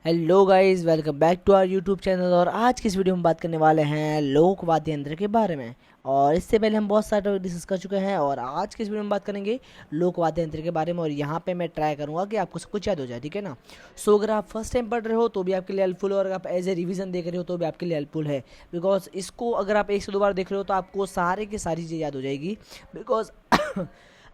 Hello guys, welcome back to our YouTube channel. और आज की इस वीडियो में बात करने वाले हैं लोक वाद्य यंत्र के बारे में। और इससे पहले हम बहुत सारे टॉपिक डिस्कस कर चुके हैं और आज की इस वीडियो में बात करेंगे लोक वाद्य यंत्र के बारे में। और यहाँ पे मैं ट्राई करूँगा कि आपको सब कुछ याद हो जाए, ठीक है ना। सो अगर आप फर्स्ट टाइम पढ़ रहे हो तो भी आपके लिए हेल्पफुल है, और अगर आप एज ए रिवीजन देख रहे हो तो भी आपके लिए हेल्पफुल है। बिकॉज इसको अगर आप एक से दो बार देख रहे हो तो आपको सारे की सारी चीज़ें याद हो जाएगी। बिकॉज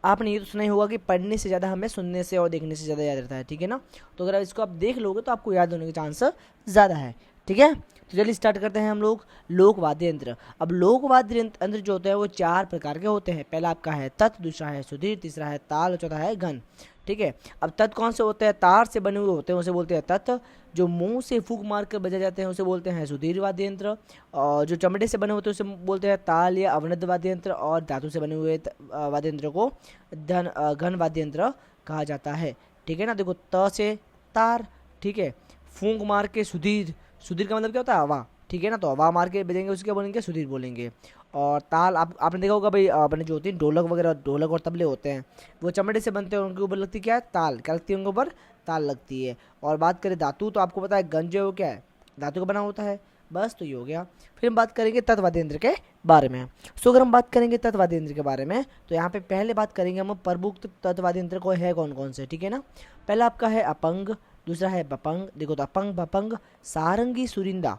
आपने ये तो सुना ही होगा कि पढ़ने से ज़्यादा हमें सुनने से और देखने से ज़्यादा याद रहता है, ठीक है ना। तो अगर इसको आप देख लोगे तो आपको याद होने के चांस ज़्यादा है, ठीक है। तो चलिए स्टार्ट करते हैं हम लोग लोक वाद्य यंत्र। अब लोक वाद्य यंत्र जो होते हैं वो चार प्रकार के होते हैं। पहला आपका है तत्, दूसरा है सुधीर, तीसरा है ताल और चौथा है घन, ठीक है। अब तत् कौन से होते हैं? तार से बने हुए होते हैं, उसे बोलते हैं तत्। जो मुंह से फूंक मार कर बजाए जाते हैं उसे बोलते हैं सुधीर वाद्य यंत्र। और जो चमड़े से बने होते हैं उसे बोलते हैं ताल या अवनद वाद्य यंत्र। और धातु से बने हुए वाद्य यंत्र को घन वाद्य यंत्र कहा जाता है, ठीक है ना। देखो, त से तार, ठीक है। फूंक मार के सुधीर, सुधीर का मतलब क्या होता है? हवा, ठीक है ना। तो हवा मार के बजेंगे उसके क्या बोलेंगे? सुधीर बोलेंगे। और ताल आपने देखा होगा भाई, अपने जो होती है ढोलक वगैरह, ढोलक और तबले होते हैं वो चमड़े से बनते हैं, उनके ऊपर लगती क्या है? ताल। क्या लगती है उनके ऊपर? ताल लगती है। और बात करें धातु, तो आपको पता है गंज जो है वो क्या है? धातु का बना होता है। बस, तो ये हो गया। फिर हम बात करेंगे तत्वाद्य यंत्र के बारे में। सो अगर हम बात करेंगे तत्वाद्य यंत्र के बारे में तो यहाँ पे पहले बात करेंगे हम प्रमुख तत्वाद्य यंत्र को है कौन कौन से, ठीक है ना। पहला आपका है अपंग, दूसरा है बपंग। देखो तो अपंग, बपंग, सारंगी, सुरिंदा,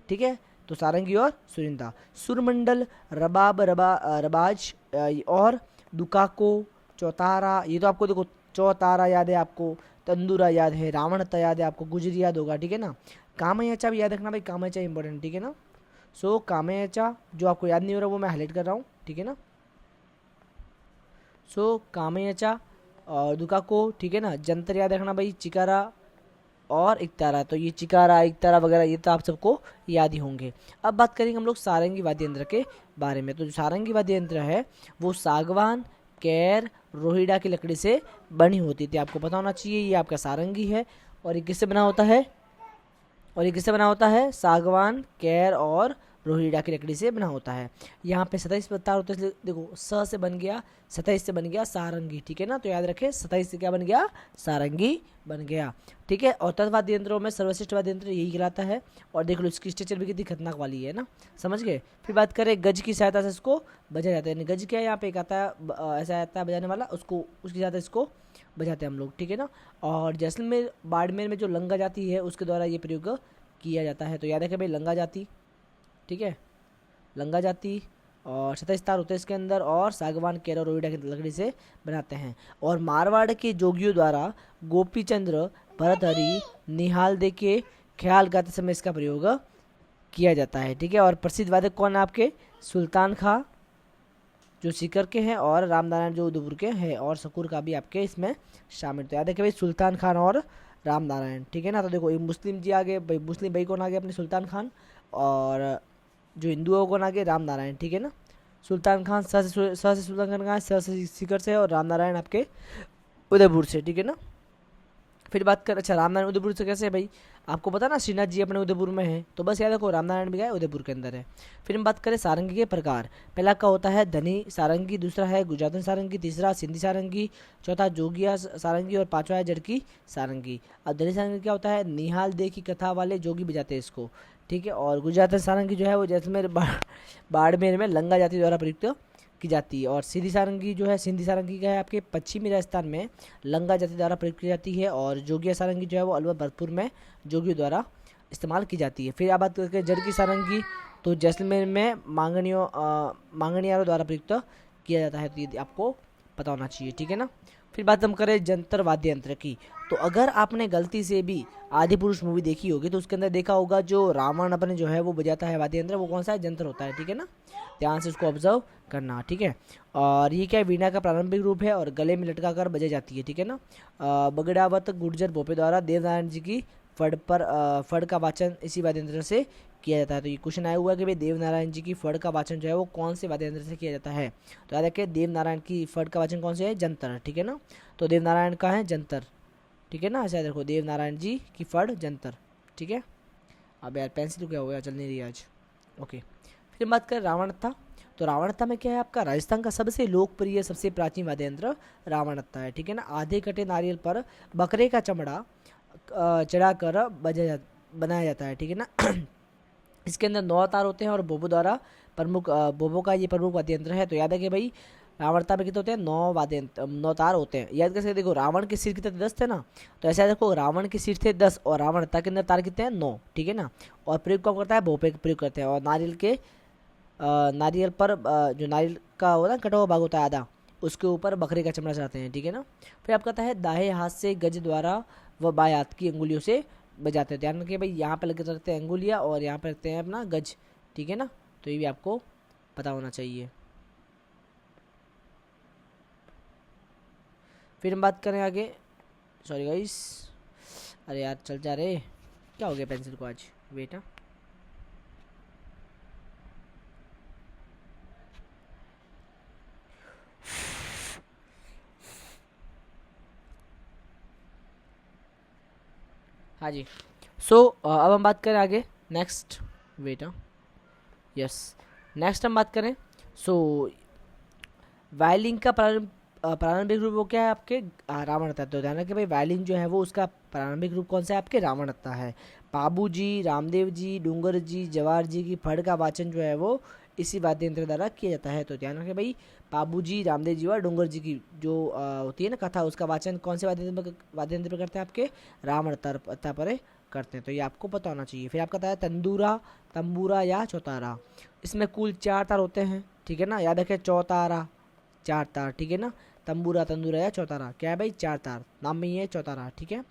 ठीक है। तो सारंगी और सुरिंदा, सुरमंडल, रबाब, रबाज और दुकाको, चौतारा। ये तो आपको देखो, चौतारा याद है आपको, तंदूरा याद है, रावणता याद है आपको, गुजरी याद होगा, ठीक है ना। कामयाचा भी याद रखना भाई, कामयाचा इंपॉर्टेंट, ठीक है ना। सो कामयाचा जो आपको याद नहीं हो रहा वो मैं हाईलाइट कर रहा हूँ, ठीक है ना। सो कामयाचा और दुकाको, ठीक है ना। जंतर याद रखना भाई, चिकारा और इकतारा। तो ये चिकारा, इकतारा वगैरह ये तो आप सबको याद ही होंगे। अब बात करेंगे हम लोग सारंगी वाद्य यंत्र के बारे में। तो जो सारंगी वाद्य यंत्र है वो सागवान, कैर, रोहिड़ा की लकड़ी से बनी होती थी। आपको पता होना चाहिए ये आपका सारंगी है। और ये किससे बना होता है? सागवान, कैर और रोहिड़ा की लकड़ी से बना होता है। यहाँ पे 27 तार होते हैं, इसलिए देखो स से बन गया 27 से बन गया सारंगी, ठीक है ना। तो याद रखें 27 से क्या बन गया? सारंगी बन गया, ठीक है। और तत्वाद्य यंत्रों में सर्वश्रेष्ठ वाद्य यंत्र यही कहलाता है। और देख लो इसकी स्ट्रक्चर भी कितनी खतरनाक वाली है ना, समझ गए। फिर बात करें गज की सहायता से इसको बजाया जाता है। यानी गज क्या है? यहाँ पे एक आता है ऐसा आता है बजाने वाला, उसको उसकी सहायता इसको बजाते हैं हम लोग, ठीक है ना। और जैसलमेर बाड़मेर में जो लंगा जाती है उसके द्वारा ये प्रयोग किया जाता है। तो याद रखें भाई, लंगा जाती, ठीक है, लंगा जाती। और 27 तार होते हैं इसके अंदर, और सागवान, केरा और रोहिड़ा की लकड़ी से बनाते हैं। और मारवाड़ के जोगियों द्वारा गोपी चंद्र, भरतहरि, निहाल दे के ख्याल गाते समय इसका प्रयोग किया जाता है, ठीक है। और प्रसिद्ध वादक कौन है आपके? सुल्तान खां जो सीकर के हैं, और राम नारायण जो उदयपुर के हैं, और सकूर का भी आपके इसमें शामिल। तो याद रखिए भाई, सुल्तान खान और राम नारायण, ठीक है ना। तो देखो ये मुस्लिम जी आगे भाई, मुस्लिम भाई कौन आ गए अपने? सुल्तान खान। और जो हिंदुओं को आगे राम नारायण, ठीक है ना। सुल्तान खान स से सुल्तान खान का है, स से सीकर से, और राम नारायण आपके उदयपुर से, ठीक है ना। फिर बात कर, अच्छा रामनारायण उदयपुर से कैसे है भाई? आपको पता ना श्रीनाथ जी अपने उदयपुर में है, तो बस याद रखो रामनारायण भी गए उदयपुर के अंदर है। फिर हम बात करें सारंगी के प्रकार। पहला का होता है धनी सारंगी, दूसरा है गुजरातन सारंगी, तीसरा सिंधी सारंगी, चौथा जोगिया सारंगी, और पांचवा है जड़की सारंगी। अब धनी सारंगी क्या होता है? निहाल दे की कथा वाले जोगी बजाते हैं इसको, ठीक है। और गुजरातन सारंगी जो है वो जैसलमेर बाड़मेर में लंगा जाति द्वारा प्रयुक्त की जाती है। और सिंधी सारंगी जो है, सिंधी सारंगी का है आपके पश्चिमी राजस्थान में लंगा जाति द्वारा प्रयोग की जाती है। और जोगिया सारंगी जो है वो अलवर भरतपुर में जोगियों द्वारा इस्तेमाल की जाती है। फिर आप बात करके जड़ की सारंगी, तो जैसलमेर में मांगणियारों द्वारा प्रयुक्त किया जाता है। तो ये आपको पता होना चाहिए, ठीक है ना। फिर बात हम करें जंतर वाद्य यंत्र की। तो अगर आपने गलती से भी आदि पुरुष मूवी देखी होगी तो उसके अंदर देखा होगा जो रावण अपने जो है वो बजाता है वाद्य यंत्र, वो कौन सा है? जंतर होता है, ठीक है ना। ध्यान से उसको ऑब्जर्व करना, ठीक है। और ये क्या है? वीणा का प्रारंभिक रूप है और गले में लटका कर बजाई जाती है, ठीक है ना। बगड़ावत गुर्जर भोपे द्वारा देवनारायण जी की फड़ का वाचन इसी वाद्य यंत्र से किया जाता है। तो ये क्वेश्चन आया हुआ है कि भाई देवनारायण जी की फड़ का वाचन जो है वो कौन से वाद्य यंत्र से किया जाता है? तो याद रखिए देवनारायण की फड़ का वाचन कौन से है? जंतर, ठीक है ना। तो देवनारायण का है जंतर, ठीक है ना। ऐसा देखो देवनारायण जी की फड़ जंतर, ठीक है। अब यार पेंसिल क्या हो गया, चल नहीं रही आज, ओके। फिर बात करें रावणत्था। तो रावणत्था में क्या है आपका? राजस्थान का सबसे लोकप्रिय सबसे प्राचीन वाद्य यंत्र रावणत्था है, ठीक है ना। आधे कटे नारियल पर बकरे का चमड़ा चढ़ा कर बनाया जाता है, ठीक है ना। इसके अंदर 9 तार होते हैं और बोबो द्वारा प्रमुख बोबो का ये प्रमुख वाद्य यंत्र है। तो याद है कि भाई रावणता में कितने होते हैं, 9 तार होते हैं। याद कैसे, देखो रावण के सिर कितने 10 थे ना, तो ऐसा देखो रावण के सिर थे 10 और रावणता के अंदर तार कितने हैं 9, ठीक है ना। और प्रयोग कौन करता है, भोपे प्रयोग करते हैं। और नारियल पर जो नारियल का होता है कटा हुआ भाग होता है आधा, उसके ऊपर बकरे का चमड़ा चढ़ाते हैं, ठीक है ना। फिर आप कहता है दाएं हाथ से गज द्वारा व बाएं हाथ की अंगुलियों से बजाते हैं। ध्यान रखिए भाई, यहाँ पे लगे रखते हैं अंगुलियाँ और यहाँ पे रखते हैं अपना गज, ठीक है ना। तो ये भी आपको पता होना चाहिए। फिर हम बात करें आगे, सॉरी गाइस, अरे यार चल जा रहे, क्या हो गया पेंसिल को आज, वेट। हाँ जी। अब हम बात करें आगे, नेक्स्ट वेट, यस, नेक्स्ट हम बात करें। वायलिन का प्रारंभिक रूप वो क्या है आपके, रावणता। तो ध्यान रखिए भाई, वायलिन जो है वो उसका प्रारंभिक रूप कौन सा है आपके, रावणता है। बाबू जी, रामदेव जी, डूंगर जी, जवाहर जी की फड़ का वाचन जो है वो इसी वाद्य यंत्र द्वारा किया जाता है। तो ध्यान रखिए भाई, बाबू जी, रामदेव जी और डूंगर जी की जो होती है ना कथा, उसका वाचन कौन से वाद्य यंत्र पर करते हैं आपके, रावणता पर करते हैं। तो ये आपको पता होना चाहिए। फिर आपका है तंदूरा, तंबूरा या चौतारा। इसमें कुल 4 तार होते हैं, ठीक है ना। याद रखें, चौतारा 4 तार, ठीक है ना। तंबूरा, तंदूरा या चौतारा क्या है भाई, 4 तार, नाम में ही है चौतारा, ठीक है।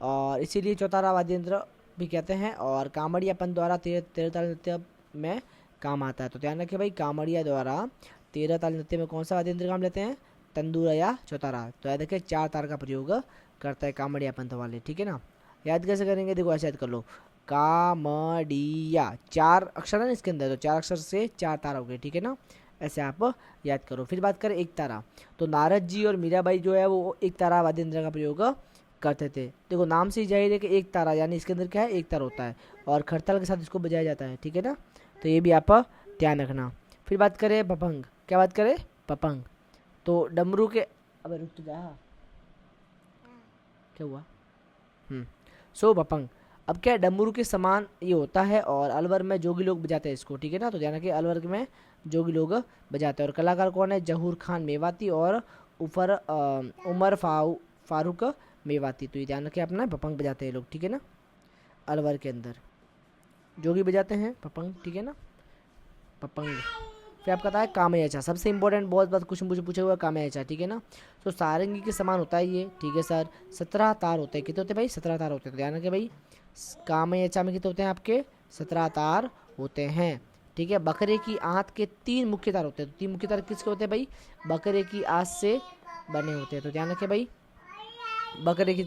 और इसीलिए चौतारा वाद्य यंत्र भी कहते हैं। और कामड़िया पंथ द्वारा 13 ताल नृत्य में काम आता है। तो ध्यान रखिए भाई, कामड़िया द्वारा 13 ताल नृत्य में कौन सा वाद्य यंत्र काम लेते हैं, तंदूरा या चौतारा। तो याद रखिए 4 तार का प्रयोग करता है कामड़िया पंथ वाले, ठीक है ना। याद कैसे करेंगे, देखो ऐसे याद कर लो, कामड़िया 4 अक्षर है ना इसके अंदर, तो 4 अक्षर से 4 तार हो गए, ठीक है ना। ऐसे आप याद करो। फिर बात करें एक तारा, तो नारद जी और मीराबाई जो है वो एक तारा वाद्य यंत्र का प्रयोग करते थे। देखो नाम से ही जाहिर है कि एक तारा, यानी इसके अंदर क्या है, एक तार होता है और खड़ताल के साथ इसको बजाया जाता है, ठीक है ना। तो ये भी आप ध्यान रखना। फिर बात करें पपंग, क्या बात करें, पपंग। तो डमरू के, अब रुक तो जा, क्या हुआ, पपंग। अब क्या है, डमरू के समान ये होता है और अलवर में जोगी लोग बजाते हैं इसको, ठीक है ना। तो ध्यान रखिए, अलवर में जोगी लोग बजाते हैं। और कलाकार कौन है, जहूर खान मेवाती और उमर फारूक मेवाती। तो ये ध्यान रखिए अपना, पपंग बजाते हैं लोग, ठीक है ना। अलवर के अंदर जोगी बजाते हैं पपंग, ठीक है ना, पपंग। फिर आपका है कामयाचा, सबसे इंपॉर्टेंट, बहुत बात क्वेश्चन पूछे हुआ कामयाचा, ठीक है ना। तो सारंगी के समान होता है ये, ठीक है सर। 17 तार होते हैं, कितने होते हैं भाई, 17 तार होते हैं। तो ध्यान रखिए भाई, कामयाचा में कितने होते हैं आपके, 17 तार होते हैं, ठीक है। बकरे की आंत के 3 मुख्य तार होते हैं। तो 3 मुख्य तार किसके होते हैं भाई, बकरे की आंत से बने होते हैं। तो ध्यान रखिए भाई, बकरे की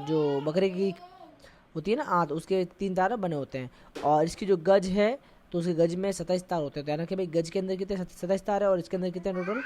जो बकरे की होती है ना आंत, उसके 3 तार बने होते हैं। और इसकी जो गज है, तो उसके गज में 27 तार होते हैं। तो ध्यान रखिए भाई, गज के अंदर कितने 27 तार है और इसके अंदर कितने टोटल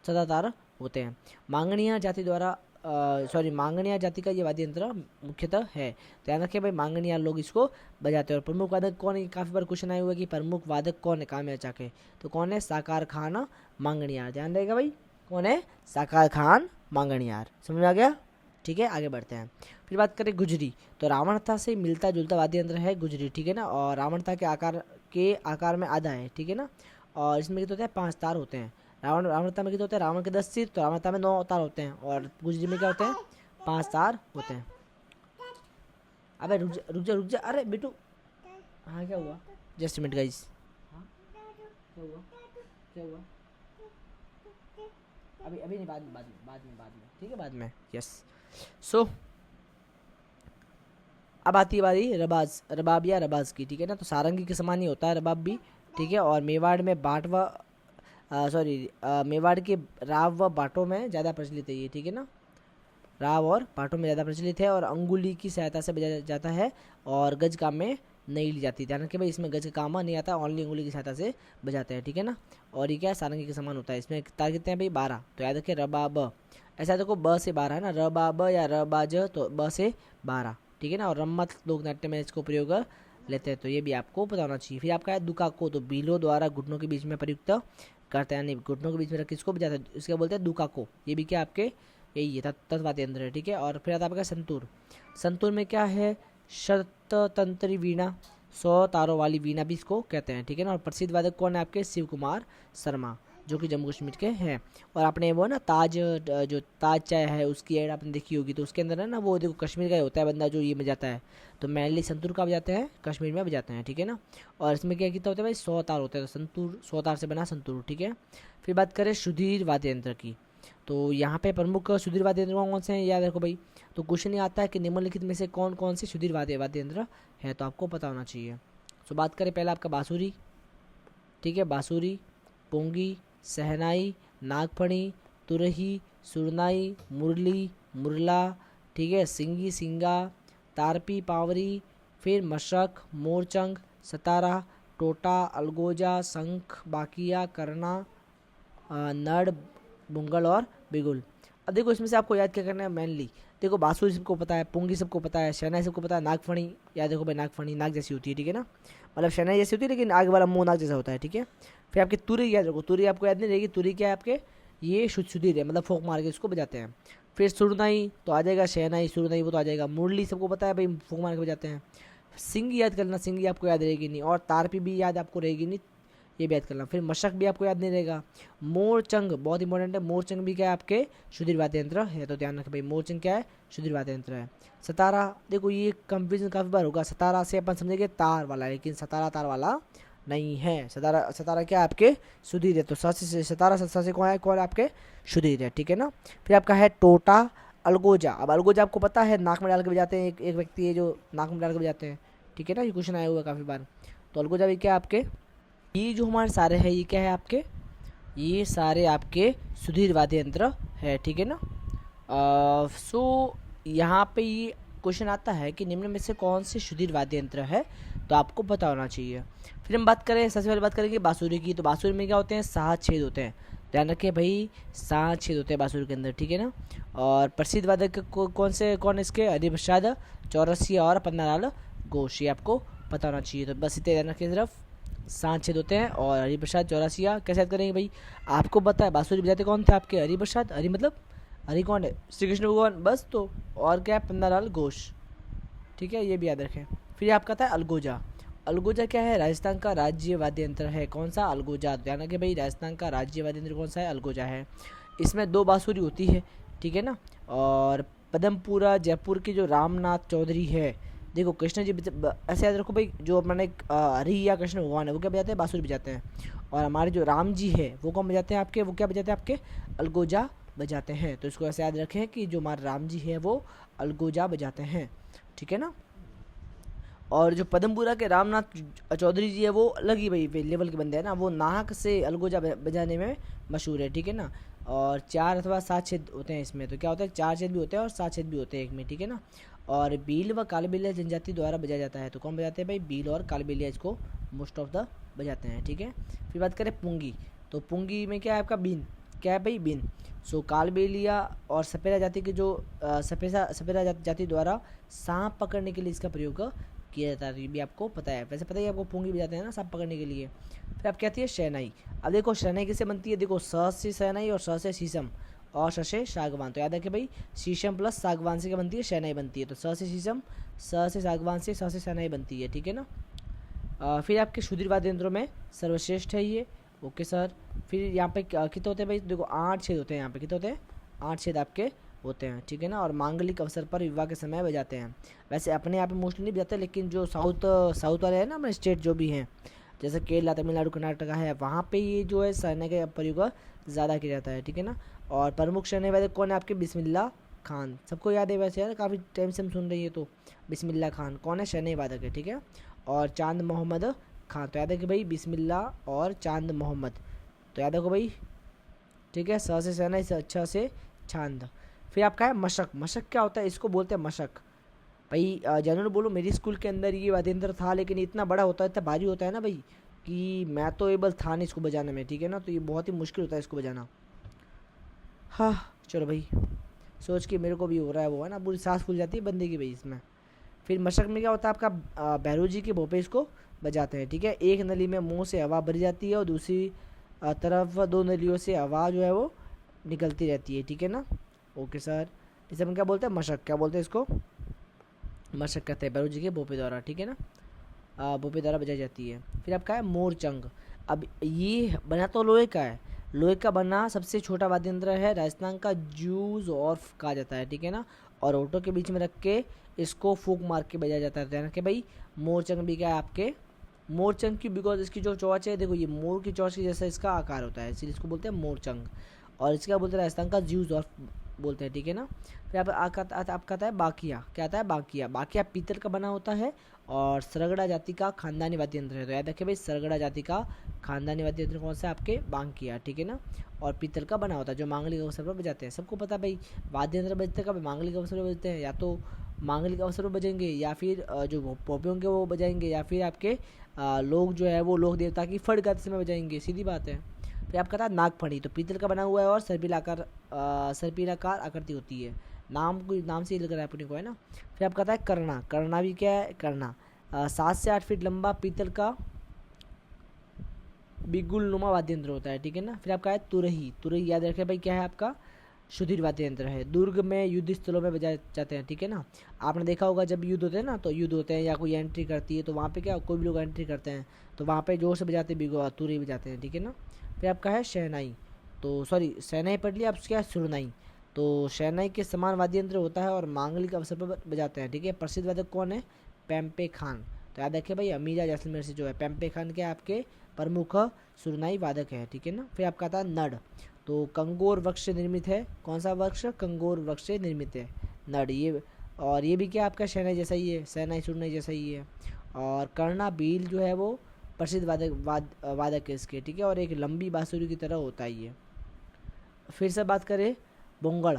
17 तार होते हैं। मांगणिया जाति द्वारा मांगणिया जाति का ये वाद्य यंत्र मुख्यतः है। ध्यान रखिए भाई, मांगणिया लोग इसको बजाते हैं। और प्रमुख वादक कौन है, काफ़ी बार क्वेश्चन आया हुआ है कि प्रमुख वादक कौन है कामयाचा के, तो कौन है, साकार खान मांगणियार। ध्यान रहेगा भाई, कौन है, साकार खान मांगणियार। समझ में आ गया, ठीक है। आगे बढ़ते हैं। फिर बात करें गुजरी, तो रावणता से मिलता जुलता वाद्य यंत्र है गुजरी, ठीक है ना। और रावणता के आकार में आधा है, ठीक है ना। और इसमें कितने होते हैं, 5 तार होते हैं। रावणता में कितने होते हैं, रावण के 10 सिर, तो रावणता में 9 तार होते हैं। और गुजरी में क्या होते हैं, 5 तार होते हैं। अबे रुक जा, अरे बेटू, हाँ क्या हुआ, जस्ट मिनट गाइस, हाँ क्या हुआ, अभी नहीं, बाद में, ठीक है, बाद में, यस। अब आती है बारी रबाब या रबाज की, ठीक है ना। तो सारंगी के समान ही होता है रबाब भी, ठीक है। और मेवाड़ में मेवाड़ के राव व बाटों में ज़्यादा प्रचलित है ये, ठीक है ना। राव और बाटों में ज़्यादा प्रचलित है और अंगुली की सहायता से बजाया जाता है और गज काम में नहीं ली जाती। ध्यान रखिए भाई, इसमें गज का काम नहीं आता, ओनली अंगुली की सहायता से बजाते हैं, ठीक है ना। और ये क्या है, सारंगी के समान होता है। इसमें तार कितने हैं भाई, 12। तो याद रखिए रबाब, ऐसा देखो ब से 12 है ना, रबाब या रबाज, तो ब से 12, ठीक है ना। और रम्मत लोक नाट्य में इसको प्रयोग लेते हैं, तो ये भी आपको पता होना चाहिए। फिर आपका है दुकाको, तो बीलों द्वारा घुटनों के बीच में प्रयुक्त करते हैं, यानी घुटनों के बीच में रख किसको बजाते हैं, इसका बोलते हैं दुकाको। ये भी क्या आपके यही है, तत्वाद्य यंत्र है, ठीक है। और फिर आता है आपका संतूर। संतूर में क्या है, शर्ततंत्री वीणा, 100 तारों वाली वीणा भी इसको कहते हैं, ठीक है ना। और प्रसिद्ध वादक कौन है आपके, शिव कुमार शर्मा, जो कि जम्मू कश्मीर के हैं। और आपने वो ना ताज, जो ताज चाय है उसकी ऐड आपने देखी होगी, तो उसके अंदर है ना वो देखो कश्मीर का ही होता है बंदा जो ये बजाता है, तो मेनली संतूर का बजाते हैं, कश्मीर में बजाते हैं, ठीक है ना। और इसमें क्या कितना होता है भाई, 100 तार होते हैं, तो संतूर 100 तार से बना संतूर, ठीक है। फिर बात करें सुधीर वाद्य यंत्र की, तो यहाँ पे प्रमुख सुधीर वाद्य यंत्र कौन से हैं, याद रखो भाई। तो क्वेश्चन ये आता है कि निम्नलिखित में से कौन कौन से सुधीर वाद्य यंत्र है, तो आपको पता होना चाहिए। तो बात करें पहला आपका बांसुरी, ठीक है, बांसुरी, पोंगी, सहनाई, नागफणी, तुरही, सुरनाई, मुरली, मुरला, ठीक है, सिंगी, सिंगा, तारपी, पावरी, फिर मशक, मोरचंग, सतारा, टोटा, अलगोजा, शंख, बाकिया, करना, नड़, बुंगल और बिगुल। अब देखो इसमें से आपको याद क्या करना है मेनली, देखो बांसुरी सबको पता है, पुंगी सबको पता है, शहनाई सबको पता है, नागफणी याद देखो भाई, नागफणी नाग जैसी होती है, ठीक है ना, मतलब शहनाई जैसी होती है लेकिन आगे वाला मुंह नाग जैसा होता है, ठीक है। फिर आपके तुरी याद रखो, तुरी आपको याद नहीं रहेगी, तुरी क्या है आपके, ये सुधीर है, मतलब फोक मार के उसको बजाते हैं। फिर सुरनाई तो आ जाएगा, शहनाई सुरनाई वो तो आ जाएगा, मुरली सबको पता है भाई, फोक मार के बजाते हैं। सिंगी याद करना, सिंगी आपको याद रहेगी नहीं, और तारपी भी याद आपको रहेगी नहीं, ये भी याद करना। फिर मशक भी आपको याद नहीं रहेगा। मोरचंग बहुत इंपॉर्टेंट है, मोरचंग भी क्या है आपके सुधीर वाद्य यंत्र है, तो ध्यान रखें भाई, मोरचंग क्या है, सुधीर वाद्य यंत्र है। सतारा, देखो ये कंफ्यूजन काफ़ी बार होगा, सतारा से अपन समझेंगे तार वाला, लेकिन सतारा तार वाला नहीं है, सतारा सतारा क्या आपके सुधीर है, तो सतारा से कौन है आपके सुधीर है, ठीक है ना। फिर आपका है टोटा, अलगोजा। अब अलगोजा आपको पता है नाक में डाल के बजाते हैं, एक व्यक्ति है जो नाक में डाल के बजाते हैं, ठीक है ना, ये क्वेश्चन आया हुआ है काफ़ी बार। तो अलगोजा भी क्या आपके, ये जो हमारे सारे हैं ये क्या है आपके, ये सारे आपके सुधीर वाद्य यंत्र है, ठीक है ना। सो यहाँ पे ये क्वेश्चन आता है कि निम्न में से कौन से सुधीर वाद्य यंत्र है, तो आपको पता होना चाहिए। फिर हम बात करें, सबसे पहले बात करेंगे बांसुरी की, तो बांसुरी में क्या होते हैं, 7 छेद होते हैं, ध्यान रखिए भाई, 7 छेद होते हैं बांसुरी के अंदर, ठीक है ना। और प्रसिद्ध वादक कौन इसके, हरिप्रसाद, चौरसिया और पन्नालाल घोष, ये आपको पता होना चाहिए। तो बस इतने ध्यान रखिए, सिर्फ 7 छेद होते हैं। और हरिप्रसाद चौरसिया कैसे याद करेंगे भाई, आपको पता है बांसुरी बजाते कौन थे आपके, हरिप्रसाद, हरि मतलब हरि कौन है, श्री कृष्ण भगवान, बस। तो और क्या है, पन्नालाल घोष, ठीक है, ये भी याद रखें। फिर आपका था अलगोजा। अलगोजा क्या है, राजस्थान का राज्य वाद्य यंत्र है, कौन सा, अलगोजा। ध्यान रखें भाई, राजस्थान का राज्य वाद्य यंत्र कौन सा है, अलगोजा है। इसमें 2 बांसुरी होती है, ठीक है ना। और पदमपुरा जयपुर के जो रामनाथ चौधरी है, देखो कृष्ण जी ऐसे याद रखो भाई, जो अपने हरि या कृष्ण भगवान है वो क्या बजाते हैं, बांसुरी बजाते हैं। और हमारे जो राम जी है वो कौन बजाते हैं आपके, वो क्या बजाते हैं आपके, अलगोजा बजाते हैं। तो इसको ऐसे याद रखें कि जो हमारे राम जी है वो अलगोजा बजाते हैं, ठीक है ना। और जो पदमपुरा के रामनाथ चौधरी जी है वो अलग ही भाई लेवल के बंदे हैं ना, वो नाहक से अलगोजा बजाने में मशहूर है, ठीक है ना। और 4 अथवा 7 छेद होते हैं इसमें, तो क्या होता है, 4 छेद भी होते हैं और 7 छेद भी होते हैं एक में, ठीक है ना। और बील व कालबेलिया जनजाति द्वारा बजाया जाता है, तो कौन बजाते हैं भाई, बील और कालबेलिया इसको मोस्ट ऑफ द बजाते हैं, ठीक है। फिर बात करें पुंगी, तो पुंगी में क्या है आपका, बीन, क्या है भाई, बीन। सो कालबेलिया और सपेरा जाति के जो सपेरा जाति द्वारा सांप पकड़ने के लिए इसका प्रयोग किया जाता है, तो ये भी आपको पता है, वैसे पता ही आपको, पुंगी बजाते हैं ना सांप पकड़ने के लिए। फिर आप कहती है शहनाई। अब देखो शहनाई किससे बनती है, देखो स से शहनाई और स से शीशम और श से सागवान, तो याद रखिए भाई, शीशम प्लस सागवान से क्या बनती है, शहनाई बनती है। तो स से शीशम, स से सागवान से स से शहनाई बनती है, ठीक है ना। फिर आपके सुधीर वाद्य यंत्रों में सर्वश्रेष्ठ है ये, ओके सर। फिर यहाँ पे कितने होते हैं भाई, देखो 8 छेद होते हैं, यहाँ पे कितने होते हैं, 8 छेद आपके होते हैं, ठीक है ना। और मांगलिक अवसर पर विवाह के समय बजाते हैं, वैसे अपने यहाँ पे मोस्टली नहीं बजाते, लेकिन जो साउथ वाले हैं ना अपने स्टेट जो भी हैं, जैसे केरला, तमिलनाडु, कर्नाटका है, वहाँ पे ये जो है शहनाई का प्रयोग ज़्यादा किया जाता है, ठीक है ना। और प्रमुख शहनाई वादक कौन है आपके, बिस्मिल्लाह खान, सबको याद है वैसे यार, काफ़ी टाइम से हम सुन रही है, तो बिस्मिल्लाह खान कौन है, शहनाई वादक है, ठीक है। और चांद मोहम्मद खान, तो याद है कि भाई बिस्मिल्लाह और चांद मोहम्मद, तो याद रखो भाई, ठीक है। स से शहनाई से अच्छा से चांद। फिर आपका है मशक। मशक क्या होता है, इसको बोलते हैं मशक भाई, जानू बोलो, मेरी स्कूल के अंदर ये वाद्य यंत्र था, लेकिन इतना बड़ा होता है, इतना भारी होता है ना भाई, कि मैं तो एबल था नहीं इसको बजाने में, ठीक है ना। तो ये बहुत ही मुश्किल होता है इसको बजाना। हाँ चलो भाई, सोच के मेरे को भी हो रहा है वो, है ना, पूरी सांस फूल जाती है बंदे की भाई इसमें। फिर मशक में क्या होता है आपका, भैरू जी के भोपे इसको बजाते हैं, ठीक है। एक नली में मुंह से हवा भरी जाती है और दूसरी तरफ 2 नलियों से हवा जो है वो निकलती रहती है, ठीक है ना। Okay sir. इसे हम क्या बोलते हैं, मशक, क्या बोलते हैं इसको, मशक कहते हैं, बैरू जी के बोपे द्वारा, ठीक है ना, बोपे द्वारा बजाई जाती है। फिर आपका है मोरचंग। अब ये बना तो लोहे का है, लोहे का बना सबसे छोटा वाद्य यंत्र है, राजस्थान का जूज ऑर्फ कहा जाता है, ठीक है ना। और ऑटो के बीच में रख के इसको फूक मार के बजाया जाता है। ध्यान रखें भाई, मोरचंग भी क्या है आपके, मोरचंग की बिकॉज इसकी जो चोंच है, देखो ये मोर की चोंच की जैसा इसका आकार होता है, इसलिए इसको बोलते हैं मोरचंग। और इसका बोलते हैं राजस्थान का जूज ऑर्फ बोलते हैं, ठीक है ना। फिर आपका आता है बाकिया। क्या आता है, बाकिया। बाकिया पीतल का बना होता है और सरगड़ा जाति का खानदानी वाद्य यंत्र है। तो याद रखिए भाई, सरगड़ा जाति का खानदानी वाद्य यंत्र कौन सा है आपके, बांकिया, ठीक है ना। और पीतल का बना होता है, जो मांगलिक अवसर पर बजाते हैं। सबको पता भाई, वाद्य यंत्र बजते कब, मांगलिक अवसर पर बजते हैं, या तो मांगलिक अवसर पर बजेंगे, या फिर जो पोपे होंगे वो बजाएंगे, या फिर आपके लोग जो है वो लोक देवता की फट गाते समय बजाएंगे, सीधी बात है। फिर आपका था नागफणी। तो पीतल का बना हुआ है और सर्पिलाकार आकृति होती है, नाम से ही लग रहा है अपने को, है ना। फिर आपका था करना। करना भी क्या है, करना 7 से 8 फीट लंबा पीतल का बिगुल नुमा वाद्य यंत्र होता है, ठीक है ना। फिर आपका है तुरही। तुरही याद रखें भाई, क्या है आपका, सुधीर वाद्य यंत्र है, दुर्ग में युद्ध स्थलों में बजाए जाते हैं, ठीक है ना। आपने देखा होगा जब युद्ध होते हैं ना, तो युद्ध होते हैं या कोई एंट्री करती है, तो वहाँ पे क्या, कोई भी लोग एंट्री करते हैं तो वहाँ पे जोर से बजाते बिगो तुरही बजाते हैं, ठीक है ना। फिर आपका है शहनाई। तो सॉरी, शहनाई पढ़ लिया, आप क्या है सुरनाई। तो शहनाई के समान वाद्य यंत्र होता है और मांगलिक अवसर पर बजाते हैं, ठीक है। प्रसिद्ध वादक कौन है, पेम्पे खान। तो याद रखिए भाई, अमीरा जैसलमेर से जो है पेम्पे खान क्या है आपके प्रमुख सुरनाई वादक है, ठीक है ना। फिर आपका था नड। तो कंगोर वृक्ष से निर्मित है, कौन सा वृक्ष, कंगोर वृक्ष से निर्मित है नड ये। और ये भी क्या आपका शहनाई जैसा ही है, शहनाई सुरनाई जैसा ही है। और कर्णा बील जो है वो प्रसिद्ध वादक है इसके, ठीक है। और एक लंबी बांसुरी की तरह होता है ये। फिर से बात करें बोंगड़,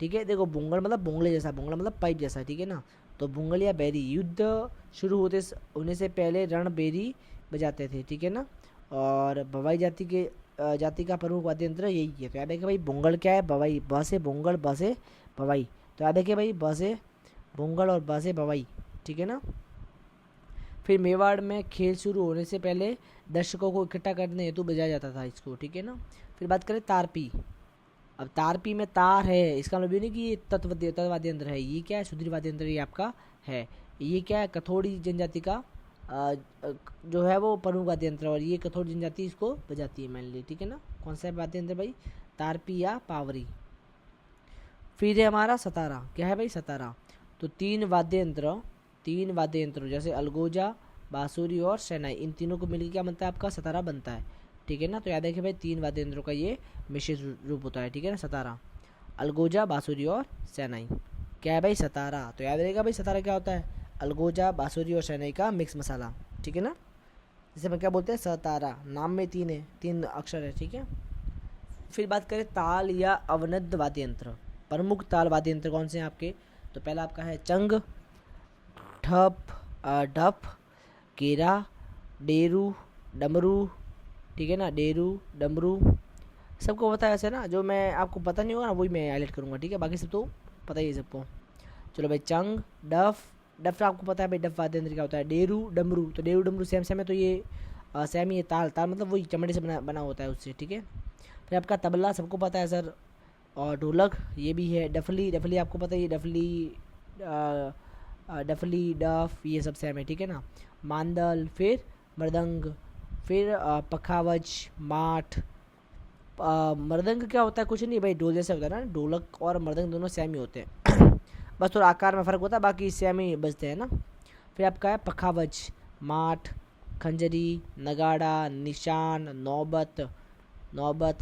ठीक है। देखो बोंगड़ मतलब बोंगले जैसा, बोंगड़ा मतलब पाइप जैसा, ठीक है ना। तो बोंगल या बैरी, युद्ध शुरू होने से पहले रणबेरी बजाते थे, ठीक है ना। और भवाई जाति का प्रमुख वाद्य यंत्र यही है। तो याद है कि भाई बोंगल क्या है, भवाई, ब से बोंगल, ब से भवाई। तो याद है कि भाई ब से बोंगल और ब से भवाई, ठीक है ना। फिर मेवाड़ में खेल शुरू होने से पहले दर्शकों को इकट्ठा करने हेतु बजाया जाता था इसको, ठीक है ना। फिर बात करें तारपी। अब तारपी में तार है, इसका मतलब ये नहीं कि ये तत्वाद्य यंत्र है, ये क्या है, सुधीर वाद्य यंत्र ये आपका है। ये क्या है, कथोड़ी जनजाति का जो है वो प्रमुख वाद्य यंत्र, और ये कथोड़ी जनजाति इसको बजाती है मेनली, ठीक है ना। कौन सा वाद्य यंत्र भाई, तारपी या पावरी। फिर है हमारा सतारा। क्या है भाई, सतारा। तो तीन वाद्य यंत्र जैसे अलगोजा, बांसुरी और शहनाई, इन तीनों को मिलकर क्या बनता है आपका, सतारा बनता है, ठीक है ना। तो याद है कि भाई तीन वाद्य यंत्रों का ये मिश्रित रूप होता है, ठीक है ना, सतारा, अलगोजा, बांसुरी और शहनाई। क्या है भाई, सतारा। तो याद रहेगा भाई सतारा क्या होता है, अलगोजा, बांसुरी और शहनाई का मिक्स मसाला, ठीक है ना। जिसे हम क्या बोलते हैं, सतारा। नाम में तीन अक्षर है, ठीक है। फिर बात करें ताल या अवनद्ध वाद्य यंत्र। प्रमुख ताल वाद्य यंत्र कौन से हैं आपके, तो पहला आपका है चंग, ढप, केरा, डेरू, डमरू, ठीक है ना, डेरू, डमरू, सबको पता है ऐसे ना। जो मैं आपको पता नहीं होगा ना वही मैं हाईलाइट करूँगा, ठीक है। बाकी सब तो पता ही है सबको। चलो भाई, चंग, डफ आपको पता है भाई, डफ वाद्य यंत्र क्या होता है। डेरू, डमरू, तो डेरू डमरू सेम है, तो ये सेम ही है। ताल मतलब वही चमड़े से बना होता है उससे, ठीक है। फिर आपका तबला सबको पता है सर, और ढोलक ये भी है। डफली आपको पता है, ये डफली, डफ, ये सब सेम है, ठीक है ना। मांदल, फिर मृदंग, फिर पखावज, माठ। मृदंग क्या होता है, कुछ नहीं भाई, ढोल जैसे होता है ना। ढोलक और मृदंग दोनों सेम ही होते हैं बस थोड़ा आकार में फ़र्क होता है, बाकी सेम ही बजते हैं ना। फिर आपका है पखावज, माठ, खंजरी, नगाड़ा, निशान, नौबत,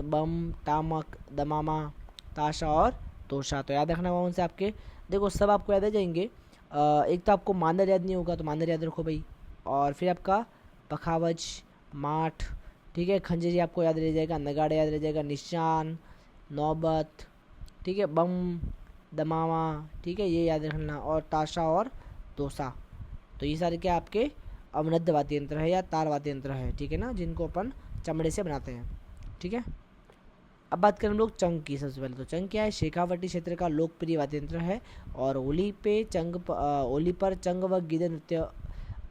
बम, टामक, दमामा, ताशा और तोशा। तो याद रखना कौन से आपके, देखो सब आपको याद आ जाएंगे। एक तो आपको मांदर याद नहीं होगा, तो मांदर याद रखो भाई। और फिर आपका पखावज, माठ, ठीक है, खंजरी आपको याद रह जाएगा, नगाड़ा याद रह जाएगा, निशान, नौबत, ठीक है, बम, दमामा, ठीक है, ये याद रखना, और ताशा और तोसा। तो ये सारे क्या आपके अवनद्ध वाद्य यंत्र है या तार वाद्य यंत्र है, ठीक है ना, जिनको अपन चमड़े से बनाते हैं, ठीक है। अब बात करें हम लोग चंग की। सबसे पहले तो चंग क्या है, शेखावटी क्षेत्र का लोकप्रिय वाद्य यंत्र है। और होली पर चंग व गिद्ध नृत्य,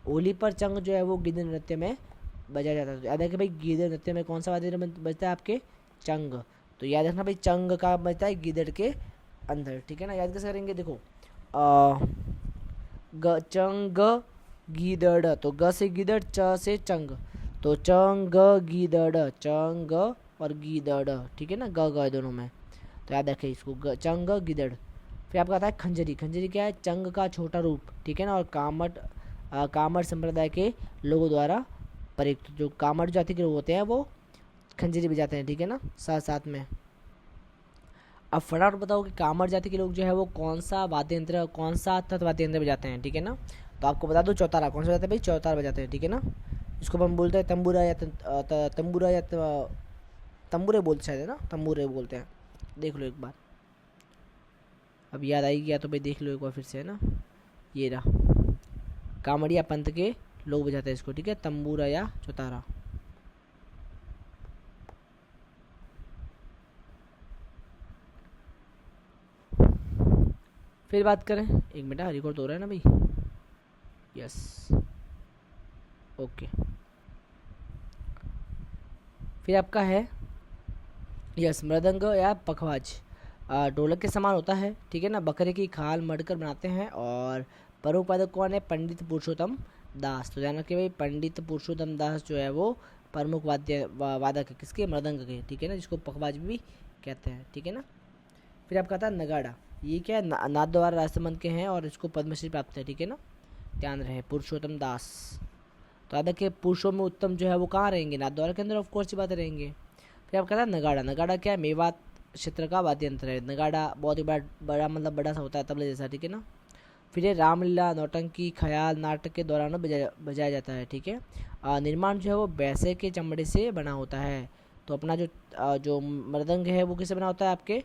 होली पर चंग जो है वो गिद्ध नृत्य में बजाया जाता है। तो याद है कि भाई गिद्ध नृत्य में कौन सा वाद्य यंत्र बजता है आपके, चंग। तो याद रखना भाई, चंग का बजता है गिद्ध के अंदर, ठीक है ना। याद कैसे करेंगे, देखो चंग गीदड़, तो ग से गीदड़, च से चंग, तो चंग गीदड़, चंग और गीदड़, ठीक है ना, ग दोनों में, तो याद रखें इसको, चंग गीदड़। फिर आपका आता है खंजरी। खंजरी क्या है, चंग का छोटा रूप, ठीक है ना, और कामट संप्रदाय के लोगों द्वारा प्रयुक्त। जो कामट जाति के लोग होते हैं वो खंजरी बजाते हैं, ठीक है ना, साथ साथ में। अब फटाफट बताओ कि कामट जाति के लोग जो है वो कौन सा वाद्य यंत्र, कौन सा तत् वाद्य यंत्र बजाते हैं, ठीक है ना। तो आपको बता दो चौतारा कौन सा बजाते हैं भाई, चौतारा बजाते हैं, ठीक है ना। इसको हम बोलते हैं तंबूरा या तंबूरा या तंबूरे बोलते शायद, है ना, तंबूरे बोलते हैं। देख लो एक बार, अब याद आई गया तो भाई देख लो एक बार फिर से, है ना। ये रहा, कामड़िया पंथ के लोग बजाते हैं इसको, ठीक है, तंबूरा या चौतारा। फिर बात करें, एक मिनट, रिकॉर्ड तो हो रहा है ना भाई, यस, ओके। फिर आपका है यस मृदंग या पखवाज, ढोलक के समान होता है, ठीक है ना, बकरे की खाल मढ़कर बनाते हैं। और प्रमुख वादक कौन है, पंडित पुरुषोत्तम दास। तो ध्यान रखिए भाई, पंडित पुरुषोत्तम दास जो है वो प्रमुख वादक है, किसके, मृदंग के, ठीक है ना, जिसको पखवाज भी कहते हैं, ठीक है ना। फिर आपका आता है नगाड़ा, ये क्या है, नाथ द्वारा राजसमंद के हैं और इसको पद्मश्री प्राप्त है, ठीक है ना, ध्यान रहे, पुरुषोत्तम दास। तो याद रखिए पुरुषों में उत्तम जो है वो कहाँ रहेंगे, नाथ द्वारा के अंदर, ऑफ कोर्स बात रहेंगे। फिर आपका था नगाड़ा। नगाड़ा क्या है, मेवात क्षेत्र का वाद्य यंत्र है। नगाड़ा बहुत ही बड़ा मतलब बड़ा सा होता है, तबले जैसा, ठीक है ना। फिर ये रामलीला, नौटंकी, ख्याल, नाटक के दौरान बजाया जाता है, ठीक है। निर्माण जो है वो बैसे के चमड़े से बना होता है। तो अपना जो मृदंग है वो किससे बना होता है, आपके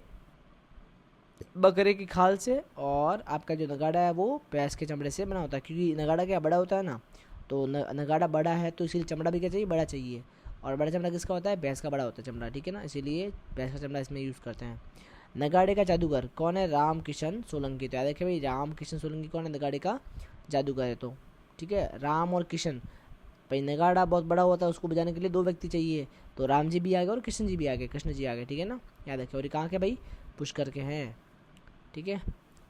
बकरे की खाल से। और आपका जो नगाड़ा है वो भैंस के चमड़े से बना होता है, क्योंकि नगाड़ा क्या बड़ा होता है ना, तो नगाड़ा बड़ा है तो इसीलिए चमड़ा भी क्या चाहिए, बड़ा चाहिए। और बड़ा चमड़ा किसका होता है, भैंस का बड़ा होता है चमड़ा, ठीक है ना, इसीलिए भैंस का चमड़ा इसमें यूज़ करते हैं। नगाड़े का जादूगर कौन है, राम किशन सोलंकी। तो याद रखिए भाई, राम किशन सोलंकी कौन है, नगाड़े का जादूगर है। तो ठीक है, राम और किशन, भाई नगाड़ा बहुत बड़ा होता है, उसको बजाने के लिए 2 व्यक्ति चाहिए, तो राम जी भी आ गए और कृष्ण जी भी आ गए, कृष्ण जी आ गए, ठीक है ना, याद रखिए। और ये कहाँ के भाई, पुष्कर के हैं, ठीक है।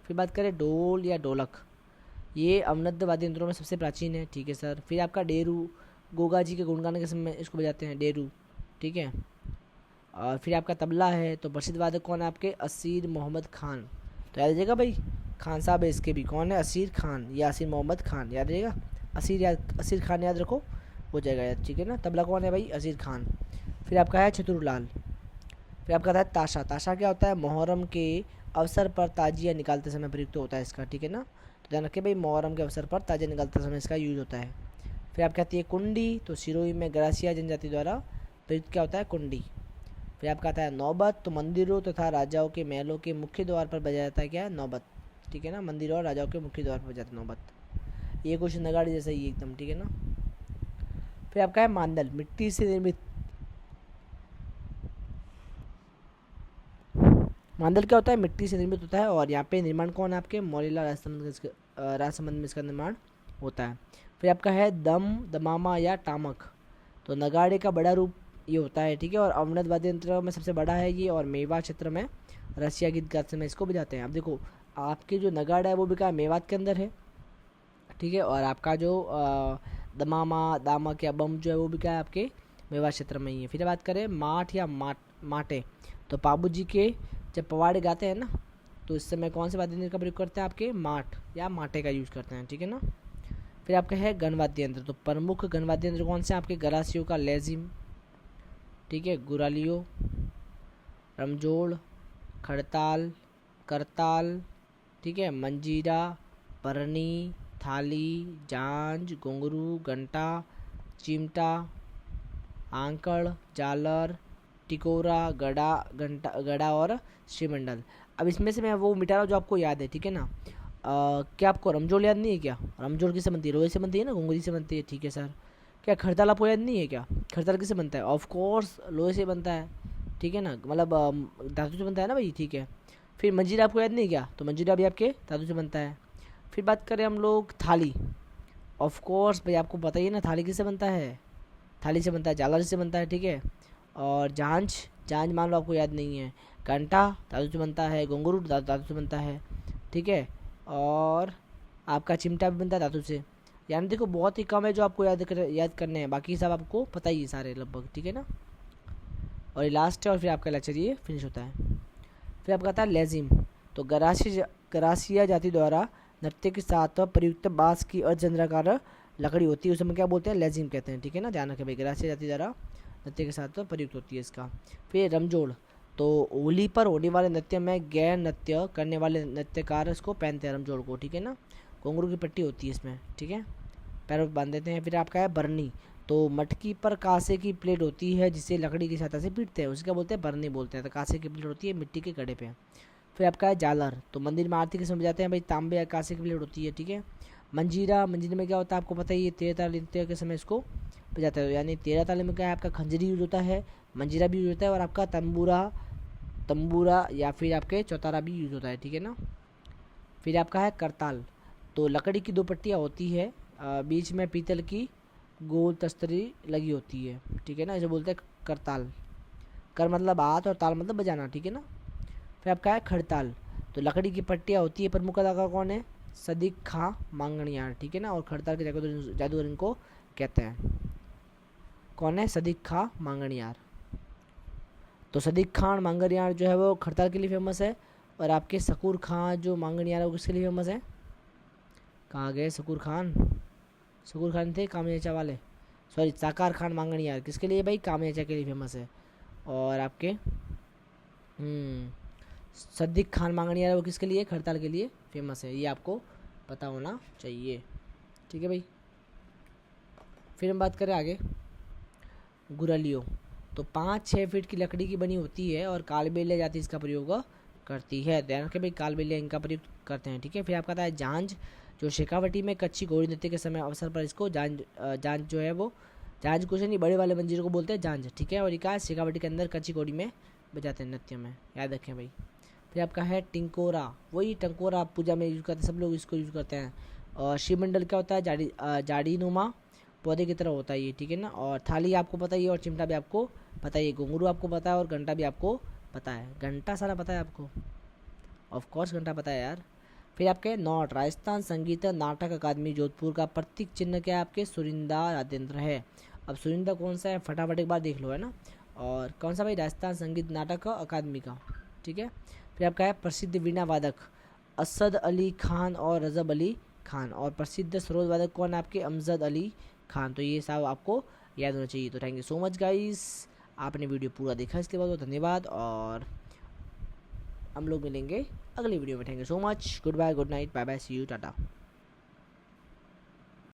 फिर बात करें ढोल या ढोलक, ये अवनद वाद्य यंत्रों में सबसे प्राचीन है, ठीक है सर। फिर आपका डेरू, गोगा जी के गुणगान के समय इसको बजाते हैं, डेरू, ठीक है। और फिर आपका तबला है, तो प्रसिद्ध वादक कौन है आपके, असीर मोहम्मद खान। तो याद रहिएगा भाई, खान साहब है इसके भी, कौन है, असीर खान या असीर मोहम्मद खान, याद रहिएगा, असीर खान याद रखो, हो जाएगा याद, ठीक है ना। तबला कौन है भाई, असीर खान। फिर आपका है चतुरलाल। फिर आपका है ताशा। ताशा क्या होता है, मुहर्रम के अवसर पर ताजिया निकालते समय प्रयुक्त होता है इसका, ठीक है ना। तो ध्यान रखिए भाई, मुहर्रम के अवसर पर ताजिया निकालते समय इसका यूज होता है। फिर आपकी आती है कुंडी, तो सिरोही में ग्रासिया जनजाति द्वारा प्रयुक्त क्या होता है, कुंडी। फिर आपका आता है नौबत, तो मंदिरों तथा राजाओं के महलों के मुख्य द्वार पर बजाया जाता है, क्या है, नौबत, ठीक है ना, मंदिरों और राजाओं के मुख्य द्वार पर बजाते नौबत। ये कुछ नगाड़े जैसा ही एकदम, ठीक है ना। फिर आपका है मांदल, मिट्टी से निर्मित। मांदल क्या होता है, मिट्टी से निर्मित होता है। और यहाँ पे निर्माण कौन है आपके, मौलिला राजसमंद में इसका निर्माण होता है। फिर आपका है दम, दमामा या टामक। तो नगाड़े का बड़ा रूप ये होता है, ठीक है। और अवनद वाद्य यंत्र में सबसे बड़ा है ये, और मेवात क्षेत्र में रसिया गीत गाते समय इसको बजाते हैं। अब देखो, आपके जो नगाड़ा है वो भी क्या है, मेवात के अंदर है, ठीक है। और आपका जो दमामा, दामक या बम जो है वो भी क्या है, आपके मेवात क्षेत्र में ही है। फिर बात करें माठ या माटे, तो बाबू जी के जब पवाड़े गाते हैं ना, तो इस समय कौन से वाद्य यंत्र का प्रयोग करते हैं, आपके माठ या माटे का यूज़ करते हैं, ठीक है ना। फिर आपका है गणवाद्य यंत्र। तो प्रमुख गणवाद्य यंत्र कौन से, आपके गरासियो का लेजिम, ठीक है, गुरालियो, रमजोड़, खड़ताल, करताल, ठीक है, मंजीरा, परनी, थाली, झांझ, घुंघरू, घंटा, चिमटा, आंकड़, झालर, टिकोरा, गड़ा और श्रीमंडल। अब इसमें से मैं वो मिटा रहा हूँ जो आपको याद है, ठीक है ना। क्या आपको रमजोड़ याद नहीं है क्या, रमजोड़ किससे बनती है, लोहे से बनती है ना, घुंगरी से बनती है, ठीक है सर। क्या खड़ताल आपको याद नहीं है क्या, खड़ताल किससे बनता है, ऑफ कोर्स लोहे से बनता है, ठीक है ना, मतलब धातु से बनता है ना भाई, ठीक है। फिर मंजीरा आपको याद नहीं क्या, तो मंजीरा भी आपके धातु से बनता है। फिर बात करें हम लोग थाली, ऑफ कोर्स भाई आपको पता ही है ना, थाली किससे बनता है, थाली से बनता है, झालर से बनता है, ठीक है। और झांझ, झांझ मान लो आपको याद नहीं है, घंटा धातु से बनता है, घुंघरू धातु से बनता है, ठीक है, और आपका चिमटा भी बनता है धातु से। यानी देखो बहुत ही कम है जो आपको याद करने हैं, बाकी सब आपको पता ही है सारे लगभग, ठीक है ना। और ये लास्ट है और फिर आपका लेक्चर ये फिनिश होता है। फिर आपका आता है लेजिम। तो गरासिया जाति द्वारा नृत्य के साथ प्रयुक्त बांस की अर्धचंद्राकार लकड़ी होती है, उसे हम क्या बोलते हैं, लेजिम कहते हैं, ठीक है ना। ध्यान रखें भाई, गरासिया जाति द्वारा नृत्य के साथ प्रयुक्त होती है इसका। फिर रमजोड़, तो होली पर होने वाले नृत्य में गैर नृत्य करने वाले नृत्यकार इसको पहनते हैं रमजोड़ को, ठीक है ना। घुंघरू की पट्टी होती है इसमें, ठीक है, पैरों पर बांध देते हैं। फिर आपका है बरनी। तो मटकी पर कांसे की प्लेट होती है जिसे लकड़ी की सहायता से पीटते हैं, उसका बोलते हैं बरनी बोलते हैं। तो कांसे की प्लेट होती है मिट्टी के घड़े पे। फिर आपका है झालर। तो मंदिर में आरती के समय जाते हैं भाई, तांबे या कांसे की प्लेट होती है, ठीक है। मंजीरा, मंजीरे में क्या होता है आपको पता ही है, 13 ताली नृत्य के समय इसको बजाते हैं। यानी 13 ताली में क्या है आपका खंजरी यूज होता है, मंजीरा भी यूज होता है, और आपका तंबूरा या फिर आपके चौतारा भी यूज होता है, ठीक है ना। फिर आपका है करताल। तो लकड़ी की 2 पट्टियाँ होती है, बीच में पीतल की गोल तस्तरी लगी होती है, ठीक है ना, इसे बोलते हैं करताल। कर मतलब हाथ और ताल मतलब बजाना, ठीक है ना। फिर आपका है खड़ताल। तो लकड़ी की पट्टियाँ होती है, प्रमुख कलाकार कौन है, सदिक खां मांगणियार, ठीक है ना। और खड़ताल के जादूगर इनको कहते हैं, कौन है, सदिक खां मांगणियार। तो सदिक खान मांगणियार जो है वो खड़ताल के लिए फेमस है, और आपके शकूर खां जो मांगणियार है वो किसके लिए फेमस है, कहाँ गए शकूर खान थे कामयाचा वाले, सॉरी साकार खान मांगणियार किसके लिए भाई, कामयाचा के लिए फेमस है। और आपके सद्दिक खान मांगणियार है वो किसके लिए, खड़ताल के लिए फेमस है, ये आपको पता होना चाहिए, ठीक है भाई। फिर हम बात करें आगे गुरलियो। तो 5-6 फीट की लकड़ी की बनी होती है और कालबेलिया जाति इसका प्रयोग करती है। ध्यान रखें भाई, कालबेलिया इनका प्रयोग करते हैं, ठीक है। फिर आपका आता है झांझ। जो शेखावटी में कच्ची घोड़ी नृत्य के समय अवसर पर इसको झांझ जो है वो, झांझ कुछ नहीं, बड़े वाले मंजीरों को बोलते हैं झांझ, ठीक है। और ये कहा शेखावटी के अंदर कच्ची घोड़ी में बजाते हैं नृत्य में, याद रखें भाई। फिर आपका है टिंकोरा। वही टंकोरा पूजा में यूज़ करते हैं, सब लोग इसको यूज़ करते हैं। और शिवमंडल क्या होता है, जाड़ी नुमा पौधे की तरह होता है ये, ठीक है ना। और थाली आपको पता ही है, और चिमटा भी आपको पता ही है, घुंघरू आपको पता है, और घंटा भी आपको पता है। घंटा सारा पता है आपको, ऑफ कोर्स घंटा पता है यार। फिर आपके नॉट। राजस्थान संगीत नाटक अकादमी जोधपुर का प्रतीक चिन्ह क्या है आपके, सुरिंदा राजेंद्र है। अब सुरिंदा कौन सा है, फटाफट एक बार देख लो, है ना। और कौन सा भाई, राजस्थान संगीत नाटक अकादमी का, ठीक है। फिर आपका है प्रसिद्ध वीणा वादक असद अली खान और रजब अली खान। और प्रसिद्ध सरोद वादक कौन है आपके, अमजद अली खान। तो ये सब आपको याद होना चाहिए। तो thank you so much guys, आपने वीडियो पूरा देखा इसके बाद धन्यवाद, और हम लोग मिलेंगे अगली वीडियो में। Thank you so much, good bye, good night, bye bye, see you, Tata.